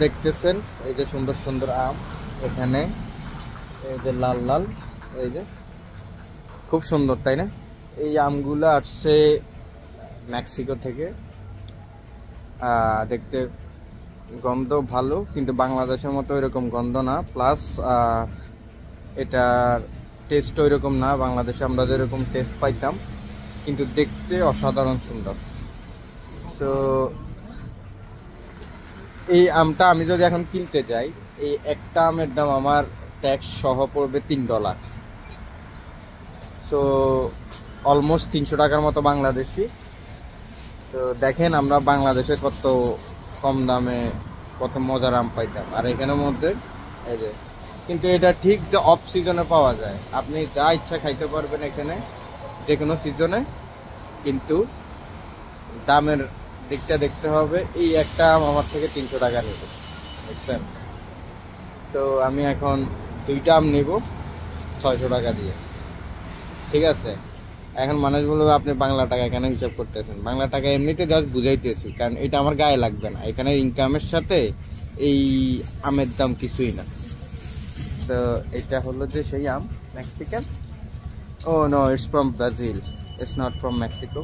দেখতেছেন, এই যে সুন্দর সুন্দর আম এখানে, এই যে লাল লাল, এই যে খুব সুন্দর, তাই না? এই আমগুলো আসছে মেক্সিকো থেকে। দেখতে গন্ধ ভালো, কিন্তু বাংলাদেশের মতো এরকম গন্ধ না। প্লাস এটার টেস্ট ওইরকম না, বাংলাদেশে আমরা যেরকম টেস্ট পাইতাম, কিন্তু দেখতে অসাধারণ সুন্দর। তো এই আমটা আমি যদি এখন কিনতে যাই, এই একটা আমের দাম আমার ট্যাক্স সহ পড়বে $3। সো অলমোস্ট 300 টাকার মতো বাংলাদেশি। তো দেখেন আমরা বাংলাদেশে কত কম দামে কত মজার আম পাইতাম, আর এখানের মধ্যে এই যে। কিন্তু এটা ঠিক যে অফ সিজনে পাওয়া যায়, আপনি যা ইচ্ছা খাইতে পারবেন এখানে যে কোনো সিজনে, কিন্তু দামের দিকটা দেখতে হবে। এই একটা আম আমার থেকে 300 টাকা নেবে, বুঝছেন? তো আমি এখন দুইটা আম নেব 600 টাকা দিয়ে, ঠিক আছে? এখন মানুষ বলবে আপনি বাংলা টাকা কেন হিসাব করতেছেন? বাংলা টাকা এমনিতে জাস্ট বুঝাইতেছি, কারণ এটা আমার গায়ে লাগবে না, এখানে ইনকামের সাথে এই আমের দাম কিছুই না। তো এটা হলো যে সেই আম, Mexican. Oh no, it's from Brazil, it's not from Mexico.